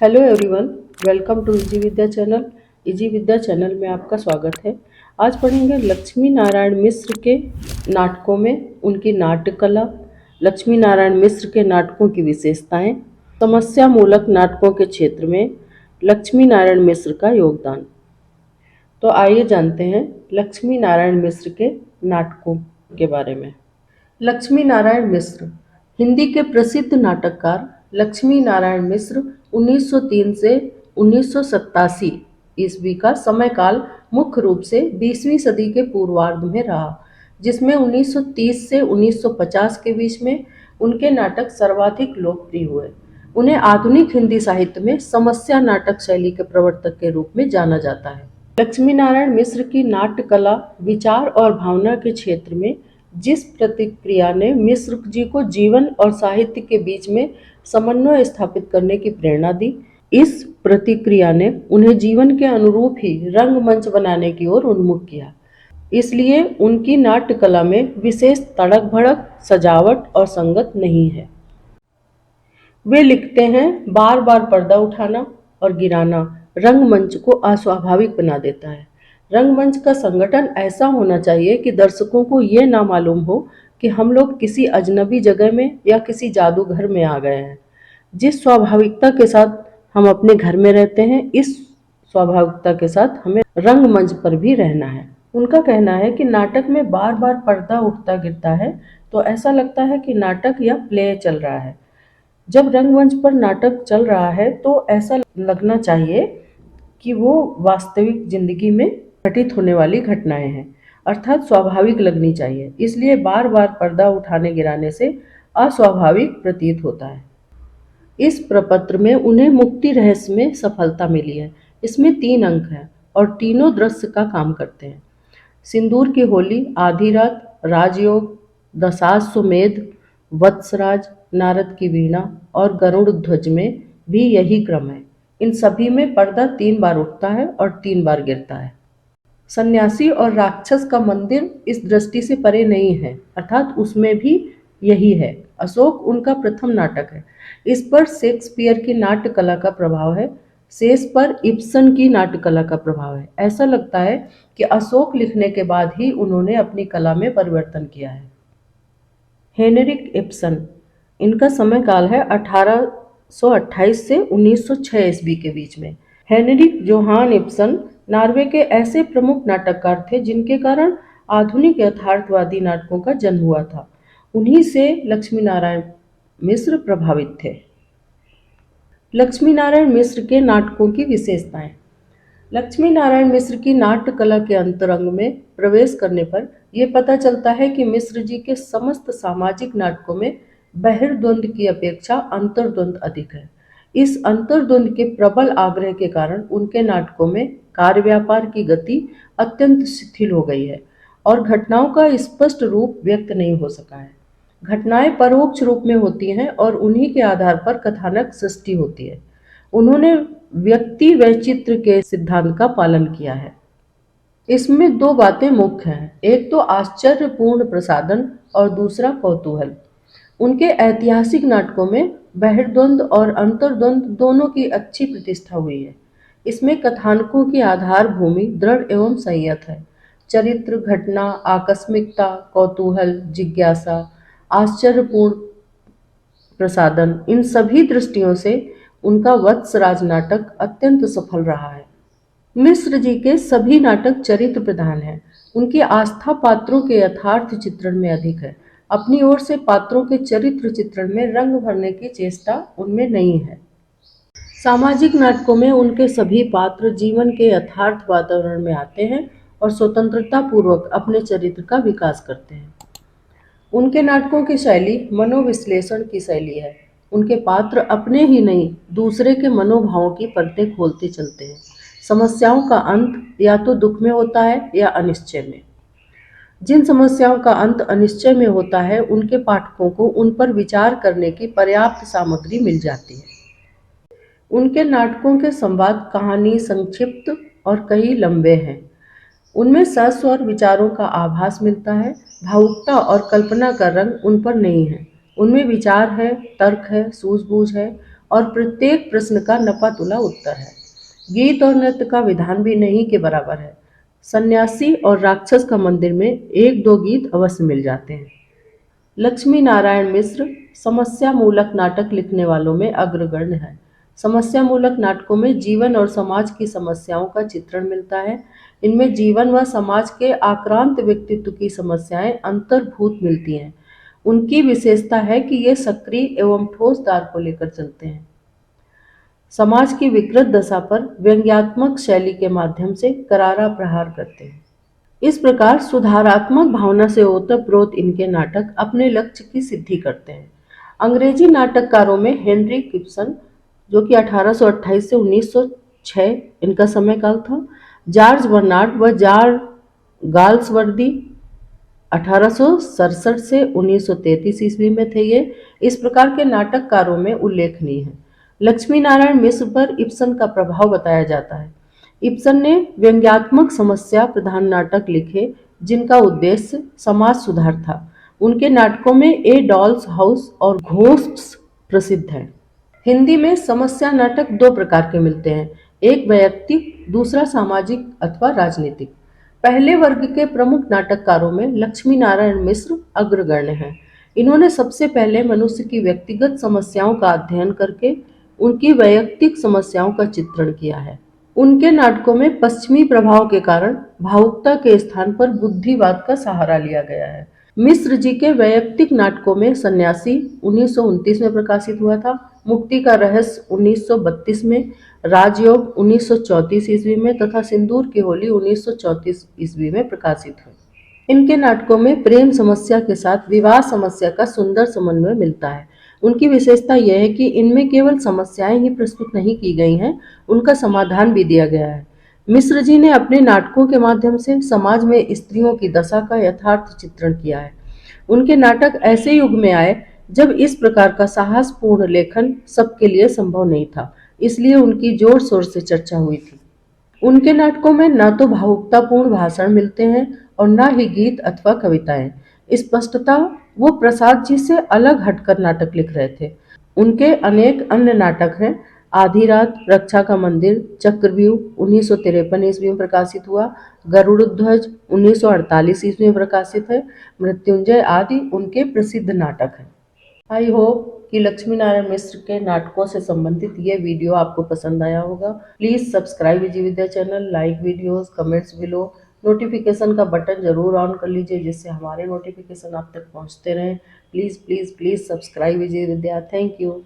Hello everyone, welcome to easy Vidya channel. Easy Vidya channel में आपका स्वागत है। आज पढ़ेंगे लक्ष्मी नारायण मिश्र के नाटकों में उनकी नाट्य कला, लक्ष्मी नारायण मिश्र के नाटकों की विशेषताएं, समस्या मूलक नाटकों के क्षेत्र में लक्ष्मी नारायण मिश्र का योगदान। तो आइए जानते हैं लक्ष्मी नारायण मिश्र के नाटकों के बारे में। लक्ष्मी नारायण मिश्र हिंदी के प्रसिद्ध नाटककार लक्ष्मी नारायण मिश्र 1903 से 1987 ईस्वी का समयकाल मुख्य रूप से 20वीं सदी के पूर्वार्ध में रहा, जिसमें 1930 से 1950 के बीच में उनके नाटक सर्वाधिक लोकप्रिय हुए। उन्हें आधुनिक हिंदी साहित्य में समस्या नाटक शैली के प्रवर्तक के रूप में जाना जाता है। लक्ष्मी नारायण मिश्र की नाट्य कला, विचार और भावना के क्षेत्र में जिस प्रतिक्रिया ने मिश्र जी को जीवन और साहित्य के बीच में समन्वय स्थापित करने की प्रेरणा दी, इस प्रतिक्रिया ने उन्हें जीवन के अनुरूप ही रंगमंच बनाने की ओर उन्मुख किया। इसलिए उनकी नाट्य कला में विशेष तड़क भड़क, सजावट और संगत नहीं है। वे लिखते हैं, बार बार पर्दा उठाना और गिराना रंगमंच को अस्वाभाविक बना देता है। रंगमंच का संगठन ऐसा होना चाहिए कि दर्शकों को ये ना मालूम हो कि हम लोग किसी अजनबी जगह में या किसी जादूघर में आ गए हैं। जिस स्वाभाविकता के साथ हम अपने घर में रहते हैं, इस स्वाभाविकता के साथ हमें रंगमंच पर भी रहना है। उनका कहना है कि नाटक में बार बार पर्दा उठता गिरता है तो ऐसा लगता है कि नाटक या प्ले चल रहा है। जब रंगमंच पर नाटक चल रहा है तो ऐसा लगना चाहिए कि वो वास्तविक जिंदगी में घटित होने वाली घटनाएं हैं, अर्थात स्वाभाविक लगनी चाहिए। इसलिए बार बार पर्दा उठाने गिराने से अस्वाभाविक प्रतीत होता है। इस प्रपत्र में उन्हें मुक्ति रहस्य में सफलता मिली है। इसमें 3 अंक हैं और तीनों दृश्य का काम करते हैं। सिंदूर की होली, आधी रात, राजयोग, दशाश्वमेध, वत्सराज, नारद की वीणा और गरुड़ ध्वज में भी यही क्रम है। इन सभी में पर्दा 3 बार उठता है और 3 बार गिरता है। सन्यासी और राक्षस का मंदिर इस दृष्टि से परे नहीं है, अर्थात उसमें भी यही है। अशोक उनका प्रथम नाटक है। इस पर शेक्सपियर की नाट्य कला का प्रभाव है, शेष पर इब्सन की नाट्य कला का प्रभाव है। ऐसा लगता है कि अशोक लिखने के बाद ही उन्होंने अपनी कला में परिवर्तन किया है। हेनरिक इब्सन, इनका समय काल है 1828 से 1906 ईस्वी के बीच में। हेनरिक जोहान इब्सन नॉर्वे के ऐसे प्रमुख नाटककार थे जिनके कारण आधुनिक यथार्थवादी नाटकों का जन्म हुआ था। उन्हीं से लक्ष्मी नारायण मिश्र प्रभावित थे। लक्ष्मी नारायण मिश्र के नाटकों की विशेषताएं। लक्ष्मी नारायण मिश्र की नाट्य कला के अंतरंग में प्रवेश करने पर यह पता चलता है कि मिश्र जी के समस्त सामाजिक नाटकों में बहिर्द्वंद की अपेक्षा अंतर्द्वंद अधिक है। इस अंतर्द्वंद के प्रबल आग्रह के कारण उनके नाटकों में कार्य व्यापार की गति अत्यंत शिथिल हो गई है और घटनाओं का स्पष्ट रूप व्यक्त नहीं हो सका है। घटनाएं परोक्ष रूप में होती हैं और उन्हीं के आधार पर कथानक सृष्टि होती है। उन्होंने व्यक्ति वैचित्र के सिद्धांत का पालन किया है। इसमें 2 बातें मुख्य हैं, एक तो आश्चर्यपूर्ण प्रसादन और दूसरा कौतूहल। उनके ऐतिहासिक नाटकों में बहिर्द्वंद और अंतर्द्वंद दोनों की अच्छी प्रतिष्ठा हुई है। इसमें कथानकों की आधार भूमि दृढ़ एवं संयत है। चरित्र, घटना, आकस्मिकता, कौतूहल, जिज्ञासा, आश्चर्यपूर्ण प्रसादन, इन सभी दृष्टियों से उनका वत्सराज नाटक अत्यंत सफल रहा है। मिश्र जी के सभी नाटक चरित्र प्रधान हैं। उनकी आस्था पात्रों के यथार्थ चित्रण में अधिक है। अपनी ओर से पात्रों के चरित्र चित्रण में रंग भरने की चेष्टा उनमें नहीं है। सामाजिक नाटकों में उनके सभी पात्र जीवन के यथार्थ वातावरण में आते हैं और स्वतंत्रता पूर्वक अपने चरित्र का विकास करते हैं। उनके नाटकों की शैली मनोविश्लेषण की शैली है। उनके पात्र अपने ही नहीं, दूसरे के मनोभावों की परतें खोलते चलते हैं। समस्याओं का अंत या तो दुख में होता है या अनिश्चय में। जिन समस्याओं का अंत अनिश्चय में होता है, उनके पाठकों को उन पर विचार करने की पर्याप्त सामग्री मिल जाती है। उनके नाटकों के संवाद कहानी संक्षिप्त और कई लंबे हैं। उनमें सस्वर विचारों का आभास मिलता है। भावुकता और कल्पना का रंग उन पर नहीं है। उनमें विचार है, तर्क है, सूझबूझ है और प्रत्येक प्रश्न का नपा-तुला उत्तर है। गीत और नृत्य का विधान भी नहीं के बराबर है। सन्यासी और राक्षस का मंदिर में एक दो गीत अवश्य मिल जाते हैं। लक्ष्मी नारायण मिश्र समस्या मूलक नाटक लिखने वालों में अग्रगण्य है। समस्या मूलक नाटकों में जीवन और समाज की समस्याओं का चित्रण मिलता है। इनमें जीवन व समाज के आक्रांत व्यक्तित्व की समस्याएं अंतर्भूत मिलती हैं। उनकी विशेषता है कि ये सक्रिय एवं ठोस धार को लेकर चलते हैं। समाज की विकृत दशा पर व्यंग्यात्मक शैली के माध्यम से करारा प्रहार करते हैं। इस प्रकार सुधारात्मक भावना से ओतप्रोत इनके नाटक अपने लक्ष्य की सिद्धि करते हैं। अंग्रेजी नाटककारों में हेनरी गिब्सन, जो कि 1828 से 1906 इनका समय काल था, जॉर्ज बर्नार्ड व जॉर्ज गाल्सवर्दी 1867 से 1933 ईस्वी में थे। ये इस प्रकार के नाटककारों में उल्लेखनीय है। लक्ष्मी नारायण मिश्र पर इब्सन का प्रभाव बताया जाता है। इब्सन ने व्यंग्यात्मक समस्या प्रधान नाटक लिखे जिनका उद्देश्य समाज सुधार था। उनके नाटकों में ए डॉल्स हाउस और घोस्ट्स प्रसिद्ध हैं। हिंदी में समस्या नाटक दो प्रकार के मिलते हैं, एक वैयक्तिक, दूसरा सामाजिक अथवा राजनीतिक। पहले वर्ग के प्रमुख नाटककारों में लक्ष्मी नारायण मिश्र अग्रगण्य हैं। इन्होंने सबसे पहले मनुष्य की व्यक्तिगत समस्याओं का अध्ययन करके उनकी वैयक्तिक समस्याओं का चित्रण किया है। उनके नाटकों में पश्चिमी प्रभाव के कारण भावुकता के स्थान पर बुद्धिवाद का सहारा लिया गया है। मिश्र जी के वैयक्तिक नाटकों में सन्यासी 1929 में प्रकाशित हुआ था, मुक्ति का रहस्य 1932 में, राजयोग 1934 ईस्वी में तथा सिंदूर की होली 1934 ईस्वी में प्रकाशित हुए। इनके नाटकों में प्रेम समस्या के साथ विवाह समस्या का सुंदर समन्वय मिलता है। उनकी विशेषता यह है कि इनमें केवल समस्याएं ही प्रस्तुत नहीं की गई हैं, उनका समाधान भी दिया गया है। मिश्र जी ने अपने नाटकों के माध्यम से समाज में स्त्रियों की दशा का यथार्थ चित्रण किया है। उनके नाटक ऐसे युग में आए जब इस प्रकार का साहसपूर्ण लेखन सबके लिए संभव नहीं था, इसलिए उनकी जोर शोर से चर्चा हुई थी। उनके नाटकों में न तो भावुकतापूर्ण भाषण मिलते हैं और न ही गीत अथवा कविताएं। स्पष्टता वो प्रसाद जी से अलग हटकर नाटक लिख रहे थे। उनके अनेक अन्य नाटक हैं। आधी रात, रक्षा का मंदिर, चक्रव्यूह 1953 ईस्वी में प्रकाशित हुआ, गरुड़ ध्वज 1948 ईस्वी में प्रकाशित है, मृत्युंजय आदि उनके प्रसिद्ध नाटक हैं। आई होप कि लक्ष्मी नारायण मिश्र के नाटकों से संबंधित ये वीडियो आपको पसंद आया होगा। Please subscribe Vijay Vidya channel, like videos, comments below, notification का बटन जरूर ऑन कर लीजिए जिससे हमारे नोटिफिकेशन आप तक पहुंचते रहें। Please please please subscribe Vijay Vidya. Thank you.